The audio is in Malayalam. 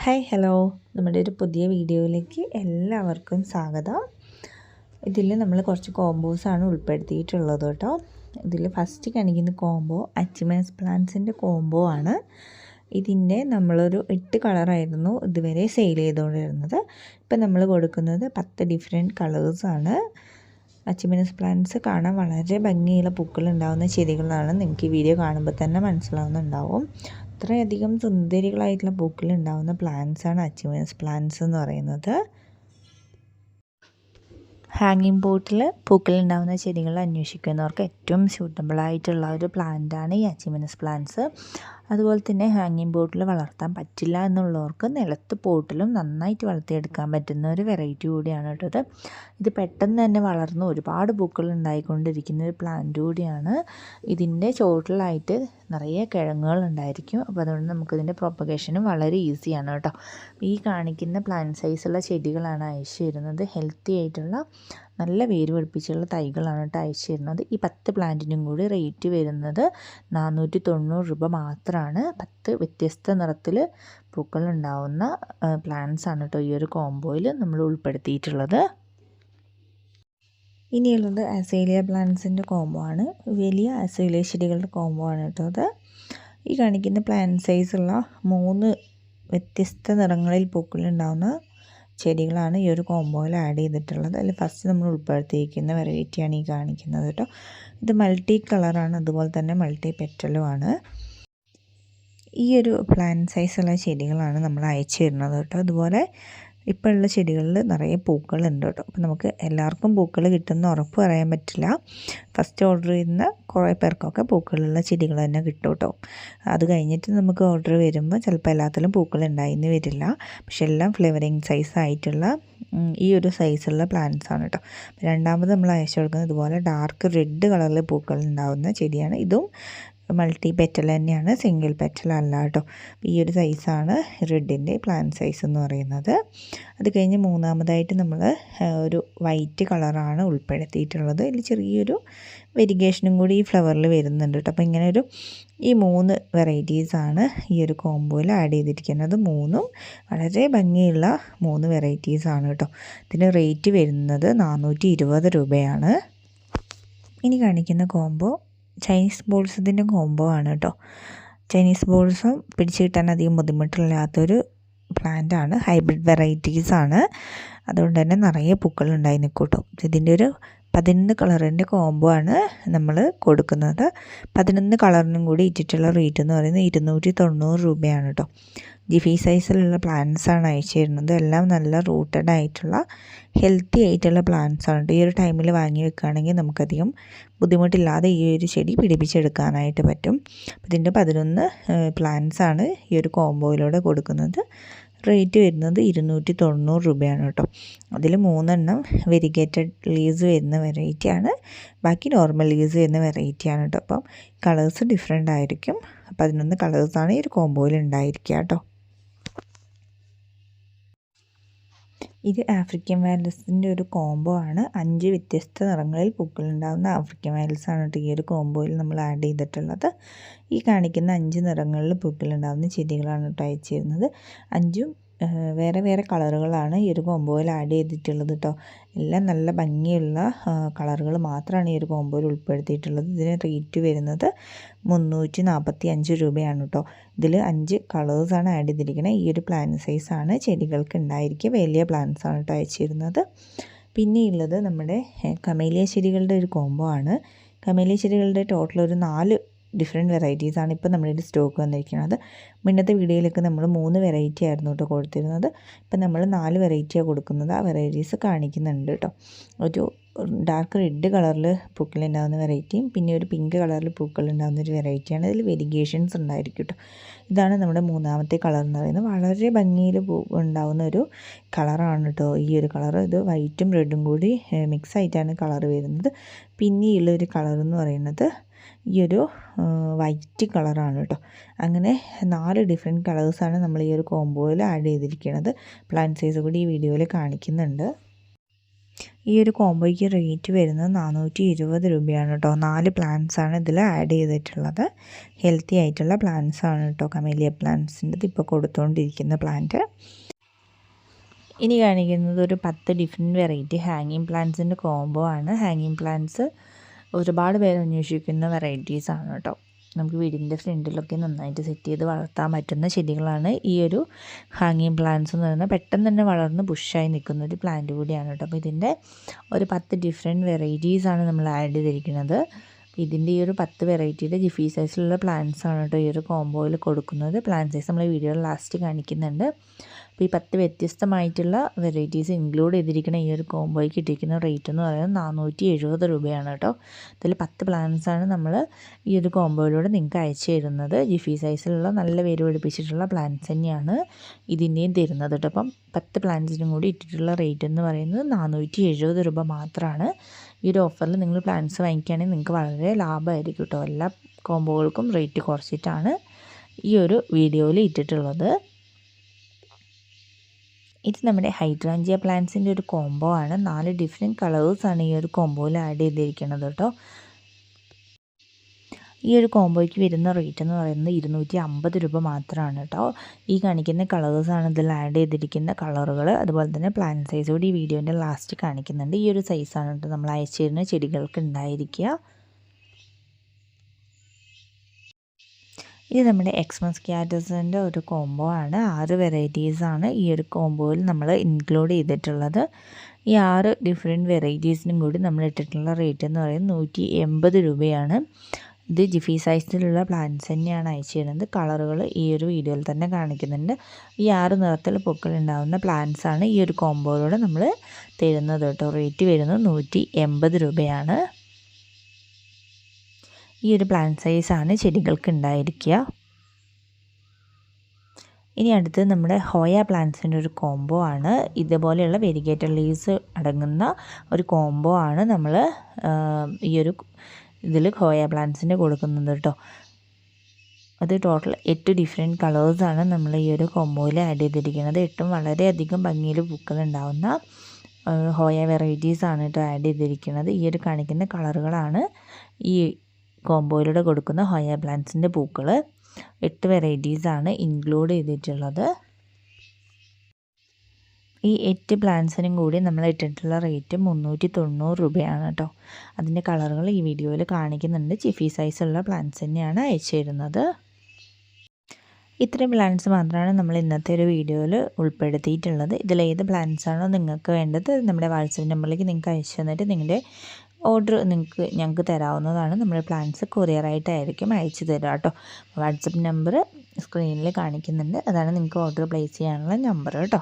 ഹായ് ഹലോ, നമ്മുടെ ഒരു പുതിയ വീഡിയോയിലേക്ക് എല്ലാവർക്കും സ്വാഗതം. ഇതിൽ നമ്മൾ കുറച്ച് കോമ്പോസാണ് ഉൾപ്പെടുത്തിയിട്ടുള്ളത് കേട്ടോ. ഇതിൽ ഫസ്റ്റ് കാണിക്കുന്ന കോംബോ അച്ചിമനസ് പ്ലാന്റ്സിൻ്റെ കോംബോ ആണ്. ഇതിൻ്റെ നമ്മളൊരു 8 കളറായിരുന്നു ഇതുവരെ സെയിൽ ചെയ്തുകൊണ്ടിരുന്നത്. ഇപ്പം നമ്മൾ കൊടുക്കുന്നത് 10 ഡിഫറെൻറ്റ് കളേഴ്സാണ്. അച്ചിമനസ് പ്ലാന്റ്സ് കാണാൻ വളരെ ഭംഗിയുള്ള പൂക്കളുണ്ടാകുന്ന ചെടികളാണ്. നിങ്ങൾക്ക് ഈ വീഡിയോ കാണുമ്പോൾ തന്നെ മനസ്സിലാവുന്നുണ്ടാവും. അത്രയധികം സുന്ദരികളായിട്ടുള്ള പൂക്കളുണ്ടാകുന്ന പ്ലാന്റ്സാണ് അച്ചിമനസ് പ്ലാന്റ്സ് എന്ന് പറയുന്നത്. ഹാങ്ങിങ് പോട്ടിൽ പൂക്കളുണ്ടാകുന്ന ചെടികൾ അന്വേഷിക്കുന്നവർക്ക് ഏറ്റവും സ്യൂട്ടബിളായിട്ടുള്ള ഒരു പ്ലാന്റാണ് ഈ അച്ചിമനസ് പ്ലാന്റ്സ്. അതുപോലെ തന്നെ ഹാങ്ങിങ് പോട്ടിൽ വളർത്താൻ പറ്റില്ല എന്നുള്ളവർക്ക് നിലത്ത് പോട്ടിലും നന്നായിട്ട് വളർത്തിയെടുക്കാൻ പറ്റുന്ന ഒരു വെറൈറ്റി കൂടിയാണ് കേട്ടോ. ഇത് പെട്ടെന്ന് തന്നെ വളർന്ന് ഒരുപാട് പൂക്കൾ ഉണ്ടായിക്കൊണ്ടിരിക്കുന്ന ഒരു പ്ലാന്റ് കൂടിയാണ്. ഇതിൻ്റെ ചോട്ടിലായിട്ട് നിറയെ കിഴങ്ങുകൾ ഉണ്ടായിരിക്കും. അപ്പോൾ അതുകൊണ്ട് നമുക്കിതിൻ്റെ പ്രൊപ്പഗേഷനും വളരെ ഈസിയാണ് കേട്ടോ. ഈ കാണിക്കുന്ന പ്ലാന്റ് സൈസുള്ള ചെടികളാണ് അയച്ചു തരുന്നത്. ഹെൽത്തി ആയിട്ടുള്ള നല്ല വേര് പിടിപ്പിച്ചുള്ള തൈകളാണ് കേട്ടോ അയച്ചു തരുന്നത്. ഈ 10 പ്ലാന്റിനും കൂടി റേറ്റ് വരുന്നത് 490 രൂപ മാത്രമാണ്. 10 വ്യത്യസ്ത നിറത്തിൽ പൂക്കളുണ്ടാവുന്ന പ്ലാന്റ്സ് ആണ് കേട്ടോ ഈ ഒരു കോംബോയിൽ നമ്മൾ ഉൾപ്പെടുത്തിയിട്ടുള്ളത്. ഇനിയുള്ളത് അസേലിയ പ്ലാന്റ്സിൻ്റെ കോംബോ ആണ്. വലിയ അസേലിയ ചെടികളുടെ കോംബോ ആണ് കേട്ടോ അത്. ഈ കാണിക്കുന്ന പ്ലാന്റ് സൈസുള്ള 3 വ്യത്യസ്ത നിറങ്ങളിൽ പൂക്കളുണ്ടാവുന്ന ചെടികളാണ് ഈ ഒരു കോംബോയിൽ ആഡ് ചെയ്തിട്ടുള്ളത്. അതിൽ ഫസ്റ്റ് നമ്മൾ ഉൾപ്പെടുത്തിയിരിക്കുന്ന വെറൈറ്റിയാണ് ഈ കാണിക്കുന്നത് കേട്ടോ. ഇത് മൾട്ടി കളറാണ്, അതുപോലെ തന്നെ മൾട്ടി പെറ്റലുമാണ്. ഈ ഒരു പ്ലാന്റ് സൈസുള്ള ചെടികളാണ് നമ്മൾ അയച്ചു തരുന്നത് കേട്ടോ. അതുപോലെ ഇപ്പോൾ ഉള്ള ചെടികളിൽ നിറയെ പൂക്കളുണ്ട് കേട്ടോ. അപ്പോൾ നമുക്ക് എല്ലാവർക്കും പൂക്കൾ കിട്ടുമെന്ന് ഉറപ്പ് പറയാൻ പറ്റില്ല. ഫസ്റ്റ് ഓർഡർ ചെയ്യുന്ന കുറേ പേർക്കൊക്കെ പൂക്കളുള്ള ചെടികൾ തന്നെ കിട്ടും കേട്ടോ. അത് കഴിഞ്ഞിട്ട് നമുക്ക് ഓർഡർ വരുമ്പോൾ ചിലപ്പോൾ എല്ലാത്തിലും പൂക്കൾ ഉണ്ടായിന്ന് വരില്ല. പക്ഷെ എല്ലാം ഫ്ലേവറിങ് സൈസ് ആയിട്ടുള്ള ഈ ഒരു സൈസുള്ള പ്ലാന്റ്സ് ആണ് കേട്ടോ. രണ്ടാമത് നമ്മൾ അയച്ചു കൊടുക്കുന്നത് ഇതുപോലെ ഡാർക്ക് റെഡ് കളറിൽ പൂക്കൾ ഉണ്ടാകുന്ന ചെടിയാണ്. ഇതും മൾട്ടി പെറ്റൽ തന്നെയാണ്, സിംഗിൾ പെറ്റൽ അല്ല കേട്ടോ. ഈ ഒരു സൈസാണ് റെഡിൻ്റെ പ്ലാന്റ് സൈസ് എന്ന് പറയുന്നത്. അത് കഴിഞ്ഞ് മൂന്നാമതായിട്ട് നമ്മൾ ഒരു വൈറ്റ് കളറാണ് ഉൾപ്പെടുത്തിയിട്ടുള്ളത്. ഇതിൽ ചെറിയൊരു വെരിഗേഷനും കൂടി ഈ ഫ്ലവറിൽ വരുന്നുണ്ട് കേട്ടോ. അപ്പോൾ ഇങ്ങനെ ഈ 3 വെറൈറ്റീസാണ് ഈ ഒരു കോംബോയിൽ ആഡ് ചെയ്തിരിക്കുന്നത്. 3ഉം വളരെ ഭംഗിയുള്ള 3 വെറൈറ്റീസാണ് കേട്ടോ. ഇതിന് റേറ്റ് വരുന്നത് 420 രൂപയാണ്. ഇനി കാണിക്കുന്ന കോംബോ ചൈനീസ് ബോൾസത്തിൻ്റെ കോംബോ ആണ് കേട്ടോ. ചൈനീസ് ബോൾസും പിടിച്ച് കിട്ടാൻ അധികം ബുദ്ധിമുട്ടില്ലാത്തൊരു പ്ലാന്റാണ്. ഹൈബ്രിഡ് വെറൈറ്റീസാണ്. അതുകൊണ്ട് തന്നെ നിറയെ പൂക്കൾ ഉണ്ടായി നിൽക്കും കേട്ടോ. ഇതിൻ്റെ ഒരു 11 കളറിൻ്റെ കോംബോ ആണ് നമ്മൾ കൊടുക്കുന്നത്. 11 കളറിനും കൂടി ഇട്ടിട്ടുള്ള റേറ്റ് എന്ന് പറയുന്നത് 290 രൂപയാണ് കേട്ടോ. ജിഫി സൈസിലുള്ള പ്ലാന്റ്സാണ് അയച്ചു തരുന്നത്. എല്ലാം നല്ല റൂട്ടഡ് ആയിട്ടുള്ള ഹെൽത്തി ആയിട്ടുള്ള പ്ലാന്റ്സാണ്. ഈ ഒരു ടൈമിൽ വാങ്ങി വെക്കുകയാണെങ്കിൽ നമുക്കധികം ബുദ്ധിമുട്ടില്ലാതെ ഈ ഒരു ചെടി പിടിപ്പിച്ചെടുക്കാനായിട്ട് പറ്റും. ഇതിൻ്റെ 11 പ്ലാന്റ്സാണ് ഈ ഒരു കോംബോയിലൂടെ കൊടുക്കുന്നത്. റേറ്റ് വരുന്നത് 290 രൂപയാണ് കേട്ടോ. അതിൽ 3 എണ്ണം വെരിഗേറ്റഡ് ലീവ്സ് വരുന്ന വെറൈറ്റിയാണ്, ബാക്കി നോർമൽ ലീവ്സ് വരുന്ന വെറൈറ്റിയാണ് കേട്ടോ. അപ്പം കളേഴ്സ് ഡിഫറെൻ്റ് ആയിരിക്കും. 11 കളേഴ്സാണ് ഈ ഒരു കോംബോയിൽ ഉണ്ടായിരിക്കുക കേട്ടോ. ഇത് ആഫ്രിക്കൻ വയലറ്റ്സിൻ്റെ ഒരു കോംബോ ആണ്. 5 വ്യത്യസ്ത നിറങ്ങളിൽ പൂക്കളുണ്ടാകുന്ന ആഫ്രിക്കൻ വയലറ്റ്സാണ് കേട്ടോ ഈ ഒരു കോംബോയിൽ നമ്മൾ ആഡ് ചെയ്തിട്ടുള്ളത്. ഈ കാണിക്കുന്ന 5 നിറങ്ങളിൽ പൂക്കളുണ്ടാകുന്ന ചെടികളാണ് കേട്ടോ അയച്ചു തരുന്നത്. 5ഉം വേറെ വേറെ കളറുകളാണ് ഈ ഒരു കോംബോയിൽ ആഡ് ചെയ്തിട്ടുള്ളത് കേട്ടോ. എല്ലാം നല്ല ഭംഗിയുള്ള കളറുകൾ മാത്രമാണ് ഈ ഒരു കോംബോയിൽ ഉൾപ്പെടുത്തിയിട്ടുള്ളത്. ഇതിന് റേറ്റ് വരുന്നത് 345 രൂപയാണ് കേട്ടോ. ഇതിൽ 5 കളേഴ്സാണ് ആഡ് ചെയ്തിരിക്കുന്നത്. ഈ ഒരു പ്ലാന്റ് സൈസാണ് ചെടികൾക്ക് ഉണ്ടായിരിക്കുക. വലിയ പ്ലാന്റ്സാണ് കേട്ടോ അയച്ചിരുന്നത്. പിന്നെയുള്ളത് നമ്മുടെ കമേലിയ ചെടികളുടെ ഒരു കോംബോ ആണ്. കമേലിയ ചെടികളുടെ ടോട്ടൽ ഒരു 4 ഡിഫറെൻറ്റ് വെറൈറ്റീസാണ് ഇപ്പോൾ നമ്മുടെ സ്റ്റോക്ക് വന്നിരിക്കുന്നത്. മുന്നത്തെ വീഡിയോയിലൊക്കെ നമ്മൾ 3 വെറൈറ്റി ആയിരുന്നു കേട്ടോ കൊടുത്തിരുന്നത്. ഇപ്പം നമ്മൾ 4 വെറൈറ്റിയാണ് കൊടുക്കുന്നത്. ആ വെറൈറ്റീസ് കാണിക്കുന്നുണ്ട് കേട്ടോ. ഒരു ഡാർക്ക് റെഡ് കളറിൽ പൂക്കളുണ്ടാകുന്ന വെറൈറ്റിയും പിന്നെ ഒരു പിങ്ക് കളറിൽ പൂക്കളുണ്ടാകുന്ന ഒരു വെറൈറ്റിയാണ്. ഇതിൽ വെരിഗേഷൻസ് ഉണ്ടായിരിക്കും കേട്ടോ. ഇതാണ് നമ്മുടെ മൂന്നാമത്തെ കളർ എന്ന് പറയുന്നത്. വളരെ ഭംഗിയിൽ ഉണ്ടാകുന്ന ഒരു കളറാണ് കേട്ടോ ഈ ഒരു കളർ. ഇത് വൈറ്റും റെഡും കൂടി മിക്സ് ആയിട്ടാണ് കളർ വരുന്നത്. പിന്നെയുള്ളൊരു കളർ എന്ന് പറയുന്നത് ഈ ഒരു വൈറ്റ് കളറാണ് കേട്ടോ. അങ്ങനെ 4 ഡിഫറെൻറ്റ് കളേഴ്സാണ് നമ്മൾ ഈ ഒരു കോംബോയിൽ ആഡ് ചെയ്തിരിക്കുന്നത്. പ്ലാന്റ് സൈസ് കൂടി ഈ വീഡിയോയിൽ കാണിക്കുന്നുണ്ട്. ഈ ഒരു കോംബോയ്ക്ക് റേറ്റ് വരുന്നത് 420 രൂപയാണ് കേട്ടോ. 4 പ്ലാന്റ്സാണ് ഇതിൽ ആഡ് ചെയ്തിട്ടുള്ളത്. ഹെൽത്തി ആയിട്ടുള്ള പ്ലാന്റ്സ് ആണ് കേട്ടോ കമേലിയ പ്ലാന്റ്സിൻ്റെ ഇപ്പോൾ കൊടുത്തുകൊണ്ടിരിക്കുന്ന പ്ലാന്റ്. ഇനി കാണിക്കുന്നത് ഒരു 10 ഡിഫറെൻറ്റ് വെറൈറ്റി ഹാങ്ങിങ് പ്ലാന്റ്സിൻ്റെ കോംബോ ആണ്. ഹാങ്ങിങ് പ്ലാന്റ്സ് ഒരുപാട് പേര് അന്വേഷിക്കുന്ന വെറൈറ്റീസാണ് കേട്ടോ. നമുക്ക് വീടിൻ്റെ ഫ്രണ്ടിലൊക്കെ നന്നായിട്ട് സെറ്റ് ചെയ്ത് വളർത്താൻ പറ്റുന്ന ചെടികളാണ് ഈ ഒരു ഹാങ്ങിങ് പ്ലാന്റ്സ് എന്ന് പറയുന്നത്. പെട്ടെന്ന് തന്നെ വളർന്ന് ബുഷായി നിൽക്കുന്ന ഒരു പ്ലാന്റ് കൂടിയാണ് കേട്ടോ. അപ്പോൾ ഇതിൻ്റെ ഒരു 10 ഡിഫറെൻറ്റ് വെറൈറ്റീസാണ് നമ്മൾ ആഡ് ചെയ്തിരിക്കുന്നത്. ഇതിൻ്റെ ഈ ഒരു 10 വെറൈറ്റിയുടെ ജിഫി സൈസിലുള്ള പ്ലാന്റ്സ് ആണ് കേട്ടോ ഈ ഒരു കോംബോയിൽ കൊടുക്കുന്നത്. പ്ലാന്റ് സൈസ് നമ്മൾ വീഡിയോയിൽ ലാസ്റ്റ് കാണിക്കുന്നുണ്ട്. അപ്പോൾ ഈ 10 വ്യത്യസ്തമായിട്ടുള്ള വെറൈറ്റീസ് ഇൻക്ലൂഡ് ചെയ്തിരിക്കുന്ന ഈ ഒരു കോംബോയ്ക്ക് ഇട്ടിരിക്കുന്ന റേറ്റ് എന്ന് പറയുന്നത് 470 രൂപയാണ് കേട്ടോ. ഇതിൽ 10 പ്ലാന്റ്സാണ് നമ്മൾ ഈ ഒരു കോംബോയിലൂടെ നിങ്ങൾക്ക് അയച്ചു തരുന്നത്. ജിഫി സൈസിലുള്ള നല്ല വേര് പിടിപ്പിച്ചിട്ടുള്ള പ്ലാന്റ്സ് തന്നെയാണ് ഇതിൻ്റെയും തരുന്നത് കേട്ടോ. അപ്പം 10 പ്ലാന്റ്സിനും കൂടി ഇട്ടിട്ടുള്ള റേറ്റ് എന്ന് പറയുന്നത് 470 രൂപ മാത്രമാണ്. ഈ ഒരു ഓഫറിൽ നിങ്ങൾ പ്ലാന്റ്സ് വാങ്ങിക്കുകയാണെങ്കിൽ നിങ്ങൾക്ക് വളരെ ലാഭമായിരിക്കും കേട്ടോ. എല്ലാ കോംബോകൾക്കും റേറ്റ് കുറച്ചിട്ടാണ് ഈ ഒരു വീഡിയോയിൽ ഇട്ടിട്ടുള്ളത്. ഇത് നമ്മുടെ ഹൈഡ്രാഞ്ചിയ പ്ലാന്റ്സിൻ്റെ ഒരു കോംബോ ആണ്. 4 ഡിഫറെൻറ്റ് കളേഴ്സാണ് ഈ ഒരു കോംബോയിൽ ആഡ് ചെയ്തിരിക്കുന്നത് കേട്ടോ. ഈ ഒരു കോംബോയ്ക്ക് വരുന്ന റേറ്റ് എന്ന് പറയുന്നത് 250 രൂപ മാത്രമാണ് കേട്ടോ. ഈ കാണിക്കുന്ന കളേഴ്സാണ് ഇതിൽ ആഡ് ചെയ്തിരിക്കുന്ന കളറുകൾ. അതുപോലെ തന്നെ പ്ലാന്റ് സൈസ് കൂടി ഈ വീഡിയോൻ്റെ ലാസ്റ്റ് കാണിക്കുന്നുണ്ട്. ഈ ഒരു സൈസാണ് കേട്ടോ നമ്മൾ അയച്ചു തരുന്ന ചെടികൾക്ക് ഉണ്ടായിരിക്കുക. ഇത് നമ്മുടെ എക്സ്മസ് ക്യാറ്റസിൻ്റെ ഒരു കോംബോ ആണ്. 6 വെറൈറ്റീസാണ് ഈ ഒരു കോംബോയിൽ നമ്മൾ ഇൻക്ലൂഡ് ചെയ്തിട്ടുള്ളത്. ഈ 6 ഡിഫറെൻറ്റ് വെറൈറ്റീസിനും കൂടി നമ്മൾ ഇട്ടിട്ടുള്ള റേറ്റ് എന്ന് പറയുന്നത് 180 രൂപയാണ്. ഇത് ജിഫി സൈസിലുള്ള പ്ലാന്റ്സ് തന്നെയാണ് അയച്ചു തരുന്നത്. കളറുകൾ ഈ ഒരു വീഡിയോയിൽ തന്നെ കാണിക്കുന്നുണ്ട്. ഈ 6 നിറത്തിൽ പൂക്കളുണ്ടാകുന്ന പ്ലാന്റ്സാണ് ഈ ഒരു കോംബോയിലൂടെ നമ്മൾ തരുന്നത് കേട്ടോ. റേറ്റ് വരുന്നത് 180 രൂപയാണ്. ഈ ഒരു പ്ലാന്റ് സൈസാണ് ചെടികൾക്ക് ഉണ്ടായിരിക്കുക. ഇനി അടുത്തത് നമ്മുടെ ഹോയ പ്ലാന്റ്സിൻ്റെ ഒരു കോംബോ ആണ്. ഇതുപോലെയുള്ള വെരിഗേറ്റഡ് ലീവ്സ് അടങ്ങുന്ന ഒരു കോംബോ ആണ് നമ്മൾ ഈ ഒരു ഇതിൽ ഹോയ പ്ലാന്റ്സിന് കൊടുക്കുന്നത് കേട്ടോ. അത് ടോട്ടൽ 8 ഡിഫറെൻറ്റ് കളേഴ്സാണ് നമ്മൾ ഈ ഒരു കോംബോയിൽ ആഡ് ചെയ്തിരിക്കുന്നത്. 8ഉം വളരെയധികം ഭംഗിയിൽ പൂക്കളുണ്ടാവുന്ന ഹോയ വെറൈറ്റീസാണ് കേട്ടോ ആഡ് ചെയ്തിരിക്കുന്നത്. ഈ ഒരു കാണിക്കുന്ന കളറുകളാണ് ഈ കോംബോയിലൂടെ കൊടുക്കുന്ന ഹോയ പ്ലാന്റ്സിൻ്റെ പൂക്കൾ. 8 വെറൈറ്റീസാണ് ഇൻക്ലൂഡ് ചെയ്തിട്ടുള്ളത്. ഈ 8 പ്ലാന്റ്സിനും കൂടി നമ്മൾ ഇട്ടിട്ടുള്ള റേറ്റ് 390 രൂപയാണ് കേട്ടോ. അതിൻ്റെ കളറുകൾ ഈ വീഡിയോയിൽ കാണിക്കുന്നുണ്ട്. ജിഫി സൈസുള്ള പ്ലാന്റ്സ് തന്നെയാണ് അയച്ചു തരുന്നത്. ഇത്രയും പ്ലാന്റ്സ് മാത്രമാണ് നമ്മൾ ഇന്നത്തെ ഒരു വീഡിയോയിൽ ഉൾപ്പെടുത്തിയിട്ടുള്ളത്. ഇതിലേത് പ്ലാന്റ്സാണോ നിങ്ങൾക്ക് വേണ്ടത് നമ്മുടെ വാട്സപ്പ് നമ്പറിലേക്ക് നിങ്ങൾക്ക് അയച്ചു തന്നിട്ട് നിങ്ങളുടെ ഓർഡർ ഞങ്ങൾക്ക് തരാവുന്നതാണ്. നമ്മുടെ പ്ലാന്റ്സ് കൊറിയറായിട്ടായിരിക്കും അയച്ചു തരിക കേട്ടോ. വാട്സപ്പ് നമ്പർ സ്ക്രീനിൽ കാണിക്കുന്നുണ്ട്. അതാണ് നിങ്ങൾക്ക് ഓർഡർ പ്ലേസ് ചെയ്യാനുള്ള നമ്പർ കേട്ടോ.